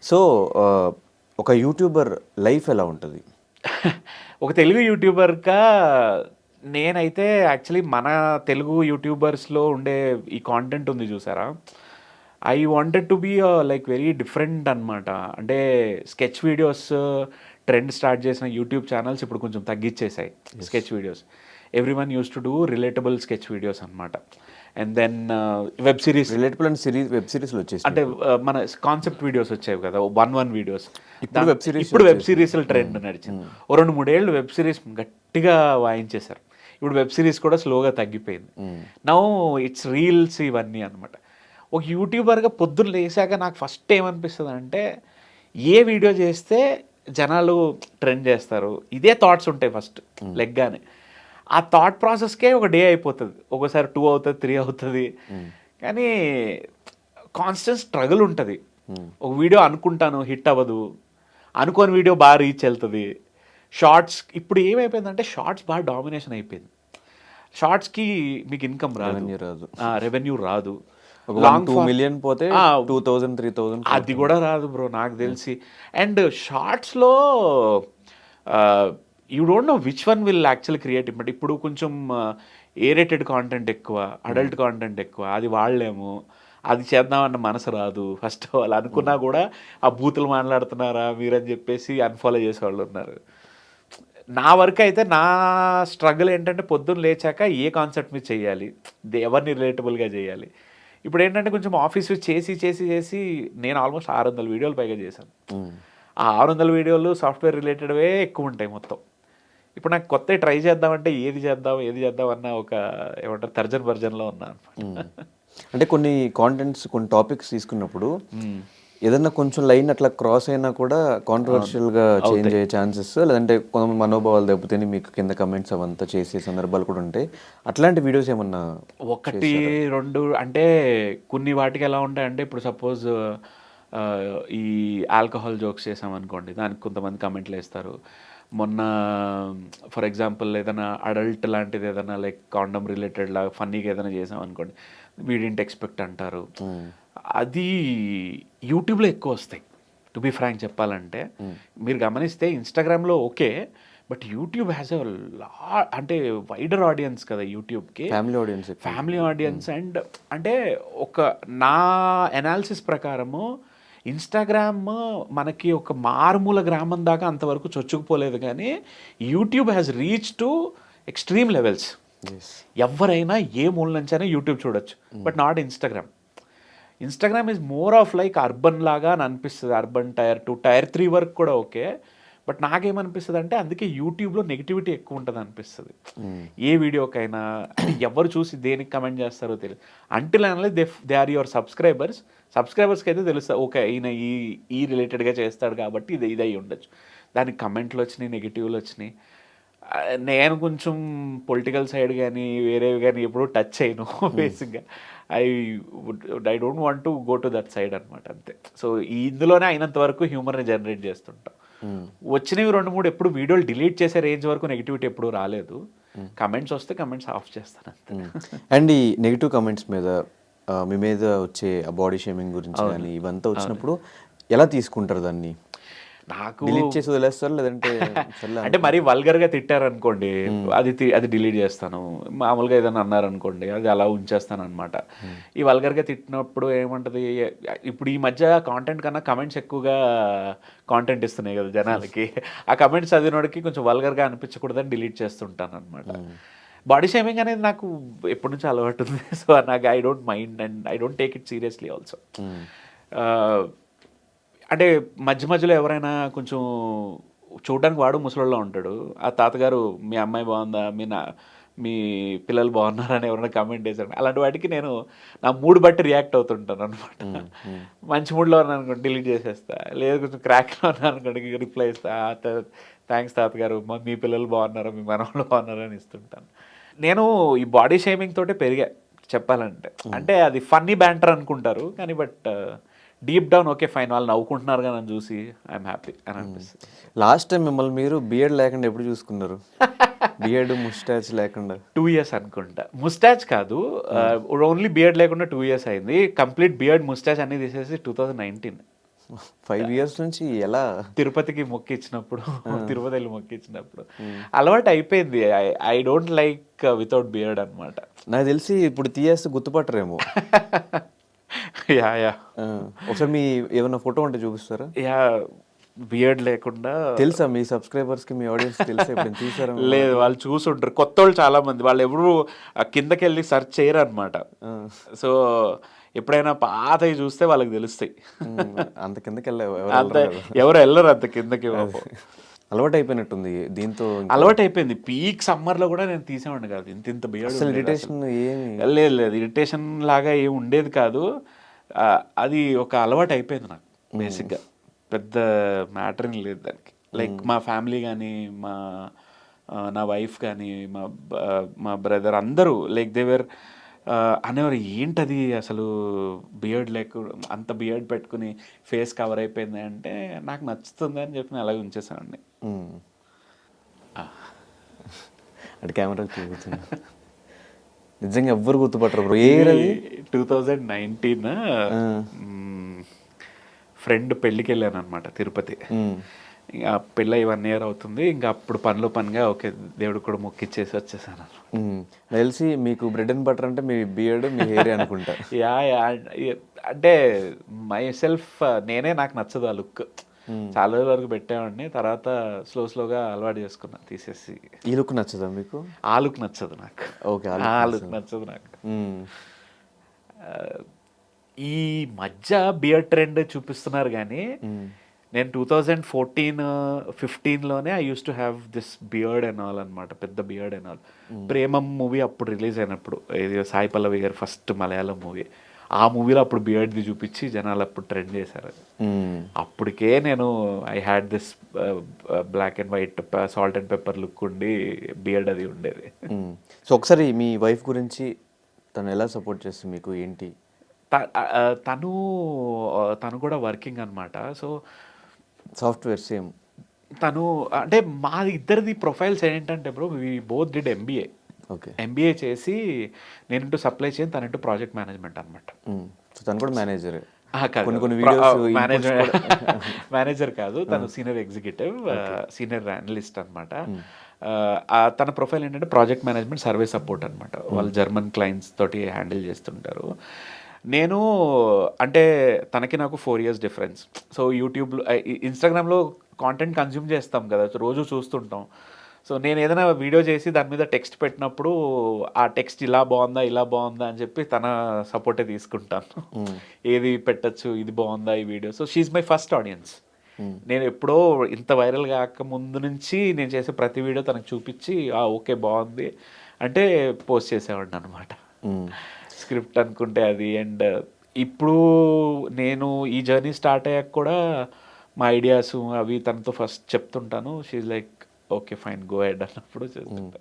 So ఒక YouTuber life ఎలా ఉంటుంది? ఒక తెలుగు యూట్యూబర్‌గా నేనైతే యాక్చువల్లీ మన తెలుగు యూట్యూబర్స్‌లో ఉండే ఈ కాంటెంట్ ఉంది చూసారా? I wanted to be like very different అనమాట. అంటే స్కెచ్ వీడియోస్ ట్రెండ్ స్టార్ట్ చేసిన యూట్యూబ్ ఛానల్స్ ఇప్పుడు కొంచెం తగ్గిచ్చేసాయి sketch videos. Everyone used to do relatable sketch videos అనమాట. And then web series relatable and web సిరీస్‌లు వచ్చేసాయి. అంటే మన కాన్సెప్ట్ వీడియోస్ వచ్చేవి కదా! 1 వీడియోస్. ఇప్పుడు వెబ్ సిరీస్ ఇప్పుడు వెబ్ సిరీస్‌ల ట్రెండ్ నడిచింది. ఓ 2, 3 ఏళ్ళు వెబ్ సిరీస్ గట్టిగా వాయించేశారు. ఇప్పుడు వెబ్ సిరీస్ కూడా స్లోగా తగ్గిపోయింది. నౌ ఇట్స్ రీల్స్ ఇవన్నీ అనమాట. ఒక యూట్యూబర్‌గా పొద్దున్న లేసాక నాకు ఫస్ట్ ఏమనిపిస్తదంటే, ఏ వీడియో చేస్తే జనాలు ట్రెండ్ చేస్తారు. ఇదే థాట్స్ ఉంటాయి ఫస్ట్ లెగ్గానే. ఆ థాట్ ప్రాసెస్‌కే ఒక డే అయిపోతది. ఒక్కోసారి 2 అవుతది, 3 అవుతది. కానీ కాన్స్టెంట్ స్ట్రగుల్ ఉంటది. ఒక వీడియో అనుకుంటాను హిట్ అవ్వదు. అనుకోని వీడియో బాగా రీచ్ వెళ్తది. షార్ట్స్ ఇప్పుడు ఏమైపోయిందంటే షార్ట్స్ బాగా డామినేషన్ అయిపోయింది. షార్ట్స్‌కి మీకు ఇన్‌కమ్ రాదు. రెవెన్యూ రాదు. రెవెన్యూ రాదు. ఒక లాంగ్ 2 ఫార్మ్ మిలియన్ పోతే 2000, 3000 అది కూడా రాదు బ్రో నాకు తెలిసి. అండ్ షార్ట్స్‌లో you don't know which one will actually create but ఇప్పుడు కొంచెం ఏ రేటెడ్ కాంటెంట్ ఎక్కువ, అడల్ట్ కాంటెంట్ ఎక్కువ. అది వాడలేము. అది చేద్దామన్న మనసు రాదు. ఫస్ట్ ఆఫ్ ఆల్ అనుకున్నా కూడా ఆ బూతులు మాట్లాడుతున్నారా మీరని చెప్పేసి అన్‌ఫాలో చేసేవాళ్ళు ఉన్నారు. నా వరకు అయితే నా స్ట్రగుల్ ఏంటంటే పొద్దున్న లేచాక ఏ కాన్సెప్ట్ మీద చేయాలి? ఎవరిని రిలేటబుల్‌గా చేయాలి? ఇప్పుడేంటంటే కొంచెం ఆఫీస్ చేసి నేను ఆల్మోస్ట్ 600 వీడియోలు పైగా చేశాను. ఆ 600 వీడియోలు సాఫ్ట్‌వేర్ రిలేటెడ్‌వే ఎక్కువుంటాయి మొత్తం. ఇప్పుడు నాకు కొత్తవి ట్రై చేద్దామంటే ఏది చేద్దాం అన్న ఒక ఏమంటారు తర్జన భర్జనలో ఉన్నా అనమాట. అంటే కొన్ని కాంటెంట్స్, కొన్ని టాపిక్స్ తీసుకున్నప్పుడు ఏదన్నా కొంచెం లైన్ అట్లా క్రాస్ అయినా కూడా కాంట్రవర్షియల్‌గా చేంజ్ అయ్యే ఛాన్సెస్, లేదంటే కొంతమంది మనోభావాలు దెబ్బతిని మీకు కింద కమెంట్స్ అవంతా చేసే సందర్భాలు కూడా ఉంటాయి. అట్లాంటి వీడియోస్ ఏమన్నా 1, 2 అంటే కొన్ని వాటికి ఎలా ఉంటాయంటే ఇప్పుడు సపోజ్ ఈ ఆల్కహాల్ జోక్స్ చేసామనుకోండి. దానికి కొంతమంది కమెంట్‌లేస్తారు. మొన్న ఫర్ ఎగ్జాంపుల్ ఏదైనా అడల్ట్ లాంటిది ఏదైనా లైక్ కాండోమ్ రిలేటెడ్ లాగా ఫన్నీగా ఏదైనా చేసామనుకోండి. వి డిడ్ంట్ ఎక్స్‌పెక్ట్ అంటారు. అది యూట్యూబ్‌లో ఎక్కువొస్తాయి. టు బీ ఫ్రాంక్ చెప్పాలంటే. మీరు గమనిస్తే ఇన్‌స్టాగ్రామ్‌లో okay. But YouTube has a అంటే వైడర్ ఆడియన్స్ కదా యూట్యూబ్‌కి. ఫ్యామిలీ ఆడియన్స్ ఎక్కువ. ఫ్యామిలీ ఆడియన్స్ అండ్ అంటే ఒక నా అనాలిసిస్ ప్రకారము ఇన్‌స్టాగ్రామ్ మనకి ఒక మారుమూల గ్రామం దాకా అంతవరకు చొచ్చుకుపోలేదు కానీ YouTube has reach to extreme levels. ఎవరైనా ఏ మూల నుంచైనా యూట్యూబ్ చూడొచ్చు. But not Instagram. Instagram is more of like urban లాగా అని అనిపిస్తుంది. అర్బన్ టైర్ 2, టైర్ 3 వరకు కూడా ఓకే. బట్ నాకేమనిపిస్తుంది అంటే అందుకే యూట్యూబ్లో నెగిటివిటీ ఎక్కువ ఉంటుంది అనిపిస్తుంది. ఏ వీడియోకైనా అంటే ఎవరు చూసి దేనికి కమెంట్ చేస్తారో తెలియదు. అంటిల్ అనలే దే ఆర్ యువర్ సబ్స్క్రైబర్స్. సబ్స్క్రైబర్స్కి అయితే తెలుస్తుంది ఓకే ఈయన ఈ రిలేటెడ్గా చేస్తాడు కాబట్టి ఇది అయి ఉండొచ్చు. దానికి కమెంట్లు వచ్చినాయి, నెగిటివ్లు వచ్చినాయి. నేను కొంచెం పొలిటికల్ సైడ్ కానీ వేరేవి కానీ ఎప్పుడూ టచ్ చేయను బేసిక్గా. I I don't want to go to that side అనమాట అంతే. సో ఇందులోనే అయినంత వరకు హ్యూమర్ని జనరేట్ చేస్తుంటాం. వచ్చినవి 2, 3 ఎప్పుడు వీడియోలు డిలీట్ చేసే రేంజ్ వరకు నెగిటివిటీ ఎప్పుడు రాలేదు. కమెంట్స్ వస్తే కమెంట్స్ ఆఫ్ చేస్తాను అంతే. అండ్ ఈ నెగిటివ్ కమెంట్స్ మీద మీ మీద వచ్చే బాడీ షేమింగ్ గురించి కానీ ఇవంతా వచ్చినప్పుడు ఎలా తీసుకుంటారు దాన్ని? నాకు డిలీట్ చేసి వదిలేస్తారు, లేదంటే అంటే మరీ వల్గర్గా తిట్టారనుకోండి అది డిలీట్ చేస్తాను. మామూలుగా ఏదైనా అన్నారనుకోండి అది అలా ఉంచేస్తాను అనమాట. ఈ వల్గర్గా తిట్టినప్పుడు ఏమంటది ఇప్పుడు ఈ మధ్య కాంటెంట్ కన్నా కమెంట్స్ ఎక్కువగా కాంటెంట్ ఇస్తున్నాయి కదా జనాలకి. ఆ కమెంట్స్ చదివినోడికి కొంచెం వల్గర్గా అనిపించకూడదని డిలీట్ చేస్తుంటాను అనమాట. బాడీ షేమింగ్ అనేది నాకు ఎప్పటి నుంచో అలవాటు ఉంది. సో నాకు I don't mind and I don't take it seriously also. అంటే మధ్యలో ఎవరైనా కొంచెం చూడడానికి వాడు ముసలోళ్ళలో ఉంటాడు. ఆ తాతగారు మీ అమ్మాయి బాగుందా, మీ పిల్లలు బాగున్నారా అని ఎవరైనా కామెంట్ చేశారు. అలాంటి వాటికి నేను నా మూడ్ బట్టి రియాక్ట్ అవుతుంటాను అనమాట. మంచి మూడ్లో ఉన్నాను అనుకోండి డిలీట్ చేసేస్తా. లేదు కొంచెం క్రాక్లో ఉన్నాను అనుకోండి రిప్లై ఇస్తా. థ్యాంక్స్ తాతగారు, మీ పిల్లలు బాగున్నారా, మీ మనవాళ్ళు బాగున్నారా అని ఇస్తుంటాను. నేను ఈ బాడీ షేమింగ్ తోటే పెరిగా చెప్పాలంటే. అంటే అది ఫన్నీ బ్యాంటర్ అనుకుంటారు కానీ but deep down okay fine వాళ్ళు నవ్వుకుంటున్నారు కానీ నన్ను చూసి ఐఎమ్ హ్యాపీ అని అనిపిస్తుంది. లాస్ట్ టైం మిమ్మల్ని మీరు బియర్డ్ లేకుండా ఎప్పుడు చూసుకున్నారు? బియర్డ్ ముస్టాచ్ లేకుండా 2 years అనుకుంటా. ముస్టాచ్ కాదు, ఓన్లీ బియర్డ్ లేకుండా 2 years అయింది. కంప్లీట్ బియర్డ్ ముస్టాచ్ అన్ని తీసేసి 2019. 5 ఇయర్స్ నుంచి ఎలా? తిరుపతికి మొక్కిచ్చినప్పుడు తిరుపతి వెళ్ళి మొక్కిచ్చినప్పుడు అలవాటు అయిపోయింది. I don't like without beard అనమాట. నాకు తెలిసి ఇప్పుడు తీయేస్తే గుర్తుపట్టరేమో. యా యా ఆ, ఒకసారి మీ ఏమైనా ఫోటో ఉంటే చూపిస్తారా? యా బియర్డ్ లేకుండా. తెలుసా మీ సబ్స్క్రైబర్స్కి, మీ ఆడియన్స్ తెలుసా ఇప్పుడు చూసారా? లేదు, వాళ్ళు చూసుంటారు. కొత్త వాళ్ళు చాలా మంది, వాళ్ళు ఎవరు కిందకి వెళ్ళి సెర్చ్ చేయరు అనమాట. సో ఎప్పుడైనా పాతవి చూస్తే వాళ్ళకి తెలుస్తాయి. అంత కిందకి వెళ్ళా అంత ఎవరు వెళ్ళరు అంత కిందకి. అలవాటు అయిపోయినట్టుంది దీంతో. అలవాటు అయిపోయింది. పీక్ సమ్మర్ లో కూడా నేను తీసేవాడిని కాదు, ఇంత ఇంత అసలు బియర్డ్. ఇరిటేషన్ ఏమి? లేదు లేదు, ఇరిటేషన్ లాగా ఏమి ఉండేది కాదు. అది ఒక అలవాటు అయిపోయింది నాకు బేసిక్గా. పెద్ద మ్యాటర్ ఏం లేదు దానికి. లైక్ మా ఫ్యామిలీ కానీ, నా వైఫ్ కానీ, మా బ్రదర్ అందరూ లైక్ దేవర్ అనేవారు, ఏంటది అసలు బియర్డ్ అంత బియర్డ్ పెట్టుకుని ఫేస్ కవర్ అయిపోయింది అంటే, నాకు నచ్చుతుంది అని చెప్పి నేను అలాగే ఉంచేసానండి. అంటే కెమెరాకి చూపించింది. నిజంగా ఎవ్వరు గుర్తుపట్టరు బ్రో. ఏ 2019 ఫ్రెండ్ పెళ్ళికి వెళ్ళాను అనమాట తిరుపతి. ఇంకా పెళ్ళి 1 year అవుతుంది. ఇంకా అప్పుడు పనిగా ఓకే దేవుడు కూడా మొక్కిచ్చేసి వచ్చేసాను. తెలిసి మీకు బ్రెడ్ అండ్ బటర్ అంటే మీ బియర్డ్, మీ హెయిర్ అనుకుంటా. యా యా అంటే మై సెల్ఫ్ నేనే, నాకు నచ్చదు ఆ లుక్. చాలా రోజుల వరకు పెట్టేవాడిని, తర్వాత స్లోగా అలవాటు చేసుకున్నా తీసేసి. ఈ లుక్ నచ్చదా మీకు? ఆ లుక్ నచ్చదు నాకు. ఓకే, ఆ లుక్ నచ్చదు నాకు. ఈ మధ్య బియర్డ్ ట్రెండ్ చూపిస్తున్నారు కానీ నేను 2014-15లోనే I used to have this beard and all అనమాట, పెద్ద beard and all. Premam movie అప్పుడు రిలీజ్ అయినప్పుడు, ఇది సాయి పల్లవి గారు ఫస్ట్ మలయాళం మూవీ, ఆ మూవీలో అప్పుడు బియర్డ్ది చూపించి జనాలు అప్పుడు ట్రెండ్ చేశారు. అప్పటికే నేను I had this black and white salt and pepper look ఉండి బియర్డ్ అది ఉండేది. సో ఒకసారి మీ వైఫ్ గురించి, తను ఎలా సపోర్ట్ చేస్తుంది మీకు, ఏంటి? తను కూడా వర్కింగ్ అనమాట. So software same. తను అంటే మా ఇద్దరిది ప్రొఫైల్స్ ఏంటంటే bro, we both did MBA. Okay, MBA చేసి నేను సప్లై చైన్, తను ప్రాజెక్ట్ మేనేజ్మెంట్ అనమాట. సో తను కూడా మేనేజర్. మేనేజర్ కాదు, తను సీనియర్ ఎగ్జిక్యూటివ్, సీనియర్ అనలిస్ట్ అనమాట. తన ప్రొఫైల్ ఏంటంటే ప్రాజెక్ట్ మేనేజ్మెంట్, సర్వీస్ సపోర్ట్ అనమాట. వాళ్ళు జర్మన్ క్లయింట్స్ తోటి హ్యాండిల్ చేస్తుంటారు. నేను అంటే తనకి నాకు 4 years డిఫరెన్స్. సో యూట్యూబ్లో, ఇన్స్టాగ్రామ్లో కాంటెంట్ కన్జ్యూమ్ చేస్తాం కదా, రోజు చూస్తుంటాం. సో నేను ఏదైనా వీడియో చేసి దాని మీద టెక్స్ట్ పెట్టినప్పుడు ఆ టెక్స్ట్ ఇలా బాగుందా అని చెప్పి తన సపోర్టే తీసుకుంటాను. ఏది పెట్టచ్చు, ఇది బాగుందా ఈ video. So she's my first audience. నేను ఎప్పుడో ఇంత వైరల్ కాక ముందు నుంచి నేను చేసే ప్రతి వీడియో తనకు చూపించి ఓకే బాగుంది అంటే పోస్ట్ చేసేవాడిని అనమాట. స్క్రిప్ట్ అనుకుంటే అది. అండ్ ఇప్పుడు నేను ఈ జర్నీ స్టార్ట్ అయ్యాక కూడా మా ఐడియాస్ అవి తనతో ఫస్ట్ చెప్తుంటాను. She's like okay fine go ahead అన్నప్పుడు చేస్తుంటా.